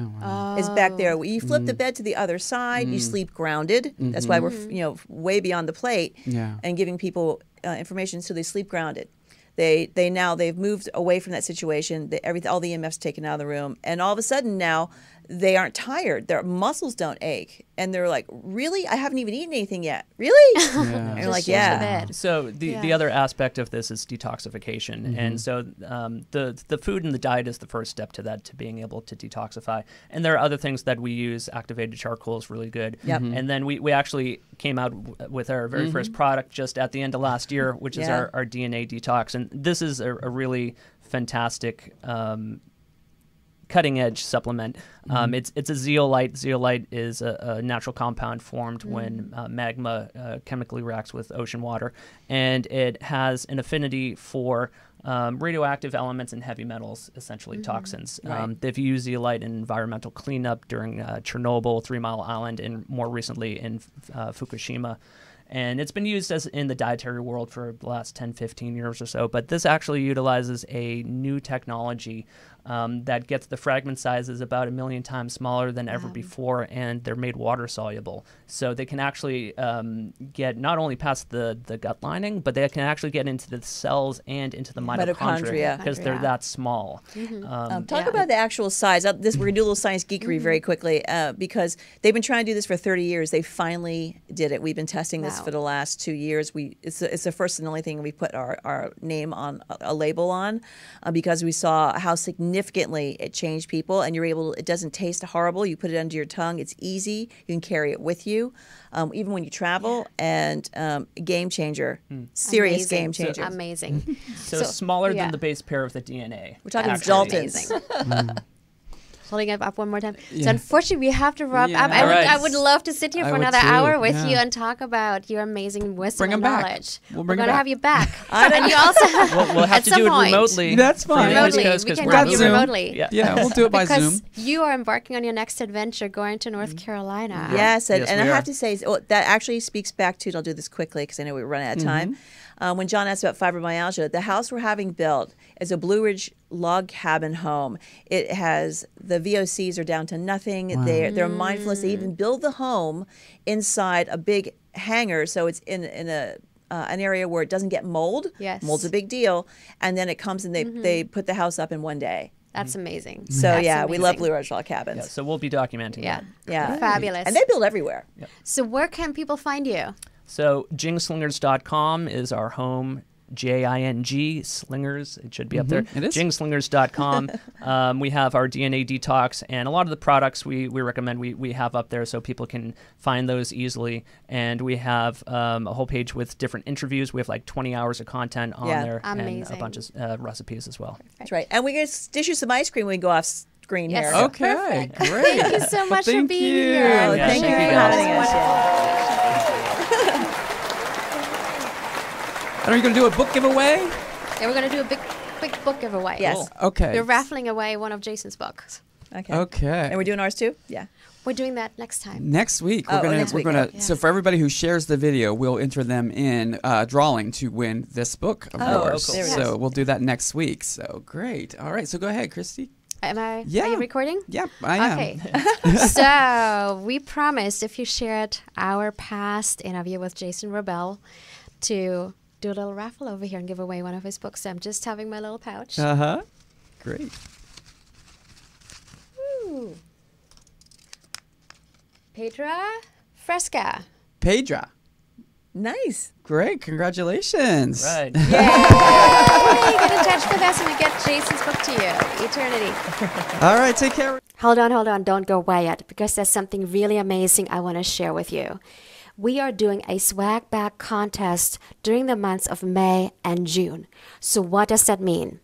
is back there. You flip the bed to the other side, you sleep grounded. That's why we're way beyond the plate and giving people information so they sleep grounded. They've moved away from that situation. All the EMF's taken out of the room, and all of a sudden now they aren't tired. Their muscles don't ache. And they're like, really? I haven't even eaten anything yet. Really? And you're like, So the other aspect of this is detoxification. And so the food and the diet is the first step to that, to being able to detoxify. And there are other things that we use. Activated charcoal is really good. And then we actually came out with our very first product just at the end of last year, which is our DNA detox. And this is a really fantastic cutting-edge supplement. It's a zeolite. Zeolite is a natural compound formed when magma chemically reacts with ocean water, and it has an affinity for radioactive elements and heavy metals, essentially toxins. They've used zeolite in environmental cleanup during Chernobyl, 3 Mile Island, and more recently in Fukushima. And it's been used in the dietary world for the last 10, 15 years or so. But this actually utilizes a new technology that gets the fragment sizes about 1 million times smaller than ever before, and they're made water soluble. So they can actually get not only past the gut lining, but they can actually get into the cells and into the mitochondria because they're that small. Talk about the actual size. We're going to do a little science geekery very quickly because they've been trying to do this for 30 years. They finally did it. We've been testing this for the last 2 years. It's the first and only thing we put our name on a label on because we saw how significantly it changed people, and it doesn't taste horrible. You put it under your tongue. It's easy. You can carry it with you, even when you travel, and game changer. Serious game changer. Amazing. So smaller than the base pair of the DNA. We're talking Daltons. Holding it up one more time. So unfortunately, we have to wrap up. I would love to sit here for another too. hour with you and talk about your amazing wisdom and knowledge. We're going to have you back. And you also we'll have to do it remotely. That's fine. Remotely. We can have you remotely. Yeah, we'll do it by Zoom. Because you are embarking on your next adventure, going to North Carolina. Yes, and I have to say, that actually speaks back to, and I'll do this quickly because I know we're running out of time. When John asked about fibromyalgia, the house we're having built is a Blue Ridge log cabin home. It has the VOCs are down to nothing. Wow. They're mindfulness. They even build the home inside a big hangar, so it's in an area where it doesn't get mold. Yes, mold's a big deal, and then it comes and they put the house up in one day. That's amazing. So we love Blue Ridge log cabins. Yeah, so we'll be documenting that. Yeah, fabulous. And they build everywhere. Yep. So where can people find you? So jingslingers.com is our home. JING Slingers, it should be up there. It is. Jingslingers.com. We have our DNA detox, and a lot of the products we recommend we have up there so people can find those easily. And we have a whole page with different interviews. We have like 20 hours of content on there. Amazing. And a bunch of recipes as well. Perfect. That's right. And we get dish you some ice cream when we go off screen here. Okay, great. Thank you so much for being here. Thank you for having us. Are you going to do a book giveaway? Yeah, we're going to do a big book giveaway. Yes. Cool. Okay. We're raffling away one of Jason's books. Okay. And we're doing ours too? Yeah. We're doing that next time. Next week. Next week. So for everybody who shares the video, we'll enter them in drawing to win this book of yours. Cool. So we'll do that next week. So great. All right. So go ahead, Kristie. Are Yeah. you recording? Yep, I am. Okay. So we promised if you shared our past interview with Jason Rebel to do a little raffle over here and give away one of his books. So I'm just having my little pouch. Great. Ooh. Pedra Fresca. Pedra. Nice. Great. Congratulations. Right. Yay! Get in touch with us and we get Jason's book to you. Eternity. All right. Take care. Hold on. Don't go away yet because there's something really amazing I want to share with you. We are doing a swag bag contest during the months of May and June. So what does that mean?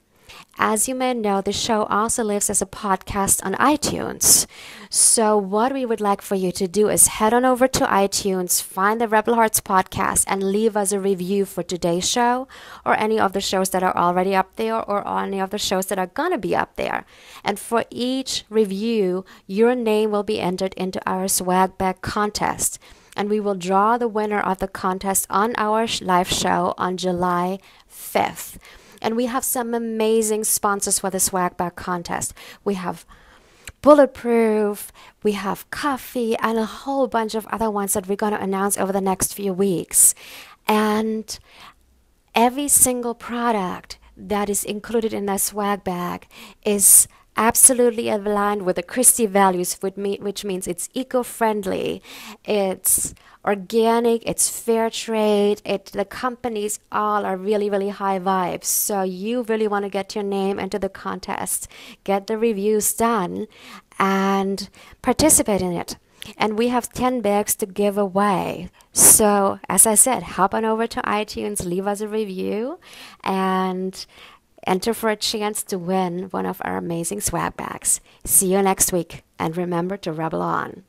As you may know, the show also lives as a podcast on iTunes. So what we would like for you to do is head on over to iTunes, find the Rebel Hearts podcast, and leave us a review for today's show or any of the shows that are already up there or any of the shows that are going to be up there. And for each review, your name will be entered into our swag bag contest. And we will draw the winner of the contest on our live show on July 5th. And we have some amazing sponsors for the swag bag contest. We have Bulletproof, we have Coffee, and a whole bunch of other ones that we're going to announce over the next few weeks. And every single product that is included in that swag bag is absolutely aligned with the Kristie values, which means it's eco-friendly, it's organic, it's fair trade, the companies all are really, really high vibes. So you really want to get your name into the contest, get the reviews done, and participate in it. And we have 10 bags to give away. So, as I said, hop on over to iTunes, leave us a review, and enter for a chance to win one of our amazing swag bags. See you next week, and remember to rebel on.